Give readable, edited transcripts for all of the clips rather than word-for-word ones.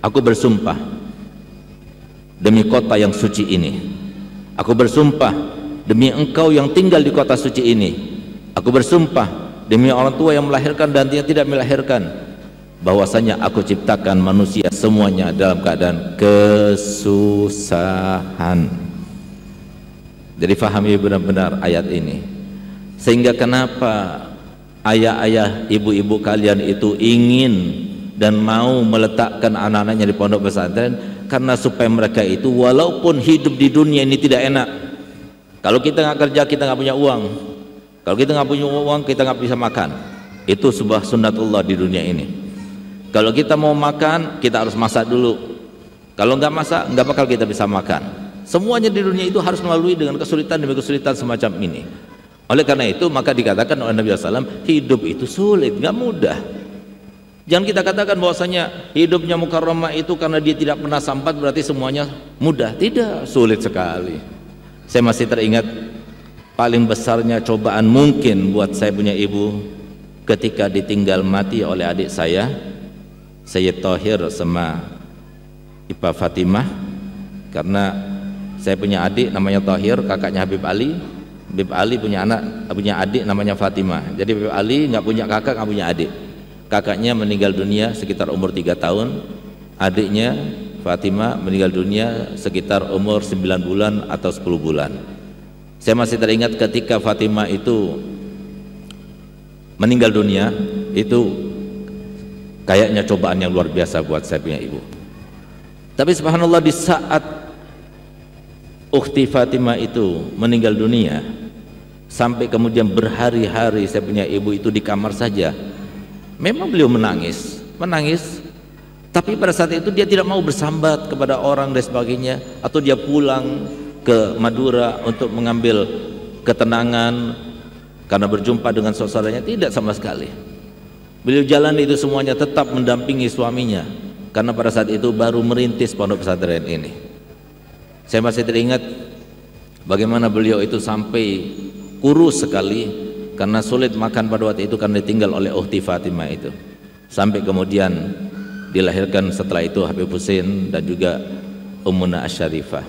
Aku bersumpah demi kota yang suci ini. Aku bersumpah demi engkau yang tinggal di kota suci ini. Aku bersumpah demi orang tua yang melahirkan dan yang tidak melahirkan, bahwasanya aku ciptakan manusia semuanya dalam keadaan kesusahan. Jadi fahami benar-benar ayat ini, sehingga kenapa ayah-ayah, ibu-ibu kalian itu ingin dan mau meletakkan anak-anaknya di pondok pesantren, karena supaya mereka itu walaupun hidup di dunia ini tidak enak, kalau kita nggak kerja kita nggak punya uang, kalau kita nggak punya uang kita nggak bisa makan. Itu sebuah sunnatullah di dunia ini. Kalau kita mau makan kita harus masak dulu, kalau nggak masak nggak bakal kita bisa makan. Semuanya di dunia itu harus melalui dengan kesulitan demi kesulitan semacam ini. Oleh karena itu maka dikatakan oleh Nabi SAW, hidup itu sulit, nggak mudah. Jangan kita katakan bahwasanya hidupnya Mukarramah itu karena dia tidak pernah sambat berarti semuanya mudah. Tidak, sulit sekali. Saya masih teringat paling besarnya cobaan mungkin buat saya punya ibu ketika ditinggal mati oleh adik saya, Sayyid Thohir sama Ipa Fatimah. Karena saya punya adik namanya Thohir, kakaknya Habib Ali. Habib Ali punya adik namanya Fatimah. Jadi Habib Ali nggak punya kakak, nggak punya adik. Kakaknya meninggal dunia sekitar umur 3 tahun, adiknya Fatimah meninggal dunia sekitar umur 9 bulan atau 10 bulan. Saya masih teringat ketika Fatimah itu meninggal dunia, itu kayaknya cobaan yang luar biasa buat saya punya ibu. Tapi subhanallah, di saat ukhti Fatimah itu meninggal dunia, sampai kemudian berhari-hari saya punya ibu itu di kamar saja, memang beliau menangis, tapi pada saat itu dia tidak mau bersambat kepada orang dan sebagainya, atau dia pulang ke Madura untuk mengambil ketenangan karena berjumpa dengan saudaranya, tidak sama sekali. Beliau jalan itu semuanya tetap mendampingi suaminya, karena pada saat itu baru merintis pondok pesantren ini. Saya masih teringat bagaimana beliau itu sampai kurus sekali karena sulit makan pada waktu itu karena ditinggal oleh ukhti Fatimah itu, sampai kemudian dilahirkan setelah itu Habib Hussein dan juga Ummuna Asy-Syarifah.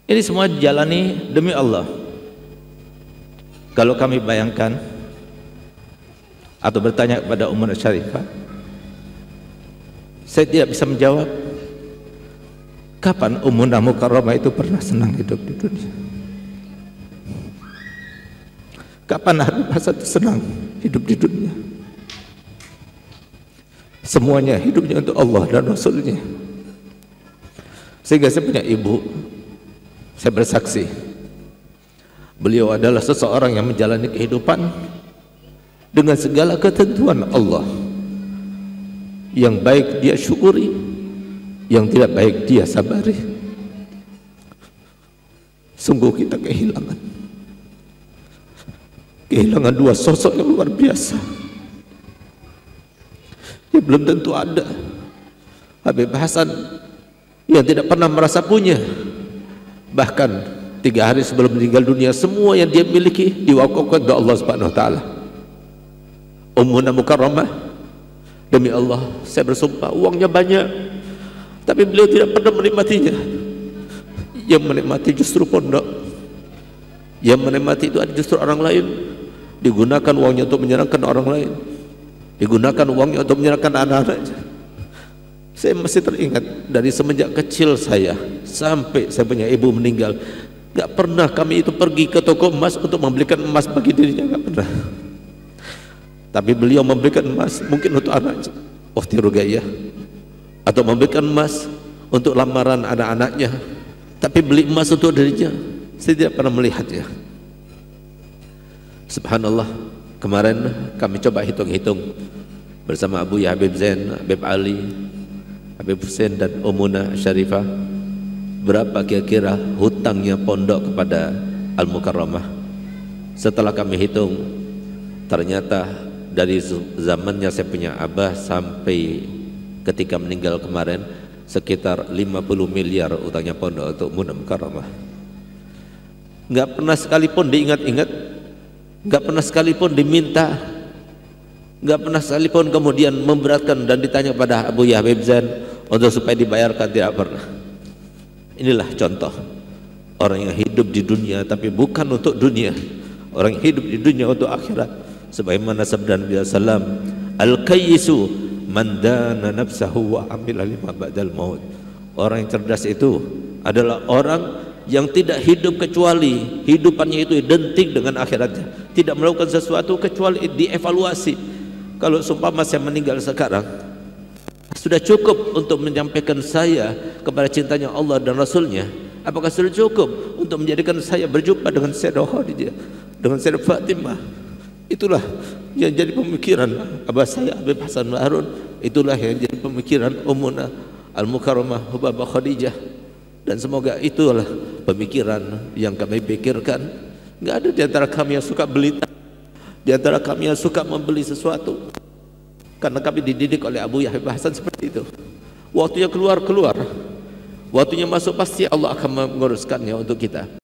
Ini semua dijalani demi Allah. Kalau kami bayangkan atau bertanya kepada Ummuna Asy-Syarifah, saya tidak bisa menjawab kapan Ummuna Mukarramah itu pernah senang hidup di dunia. Kapan Habib Hasan senang hidup di dunia? Semuanya hidupnya untuk Allah dan Rasulnya. Sehingga saya punya ibu, saya bersaksi, beliau adalah seseorang yang menjalani kehidupan dengan segala ketentuan Allah. Yang baik dia syukuri, yang tidak baik dia sabari. Sungguh kita kehilangan dua sosok yang luar biasa yang belum tentu ada. Habib Hasan yang tidak pernah merasa punya, bahkan 3 hari sebelum meninggal dunia semua yang dia miliki diwakafkan kepada Allah Subhanahu wa taala. Ummuna Mukarramah, demi Allah saya bersumpah, uangnya banyak tapi beliau tidak pernah menikmatinya. Yang menikmati justru pondok, yang menikmati itu ada justru orang lain. Digunakan uangnya untuk menyenangkan orang lain, digunakan uangnya untuk menyenangkan anak-anaknya. Saya masih teringat dari semenjak kecil saya sampai saya punya ibu meninggal, gak pernah kami itu pergi ke toko emas untuk membelikan emas bagi dirinya, gak pernah. Tapi beliau memberikan emas mungkin untuk anaknya, Ukhti Ruqayyah, atau memberikan emas untuk lamaran anak-anaknya, tapi beli emas untuk dirinya saya tidak pernah melihatnya. Subhanallah, kemarin kami coba hitung-hitung bersama Abu Ya Habib Zain, Habib Ali, Habib Hussein dan Ummuna Syarifah, berapa kira-kira hutangnya pondok kepada Al-Mukarramah. Setelah kami hitung, ternyata dari zamannya saya punya abah sampai ketika meninggal kemarin sekitar 50 miliar utangnya pondok untuk Ummuna Mukarramah. Nggak pernah sekalipun diingat-ingat, nggak pernah sekalipun diminta, nggak pernah sekalipun kemudian memberatkan dan ditanya pada Abu Ya Habib Zain, untuk supaya dibayarkan, tidak pernah. Inilah contoh orang yang hidup di dunia tapi bukan untuk dunia, orang yang hidup di dunia untuk akhirat. Sebagaimana sabda Nabi sallallahu al-qayyisu man dana nafsahu wa amila lima ba'dal maut. Orang yang cerdas itu adalah orang yang tidak hidup kecuali hidupannya itu identik dengan akhiratnya, tidak melakukan sesuatu kecuali dievaluasi. Kalau seumpama saya meninggal sekarang, sudah cukup untuk menyampaikan saya kepada cintanya Allah dan Rasulnya? Apakah sudah cukup untuk menjadikan saya berjumpa dengan Sayyidah Khadijah, dengan Sayyidah Fatimah? Itulah yang jadi pemikiran abah saya Habib Hasan Harun. Itulah yang jadi pemikiran Ummuna Al-Mukarramah Hubabah Khadijah. Dan semoga itulah pemikiran yang kami pikirkan. Nggak ada di antara kami yang suka beli, di antara kami yang suka membeli sesuatu, karena kami dididik oleh Abu Yahya Hasan seperti itu. Waktunya keluar, waktunya masuk, pasti Allah akan menguruskannya untuk kita.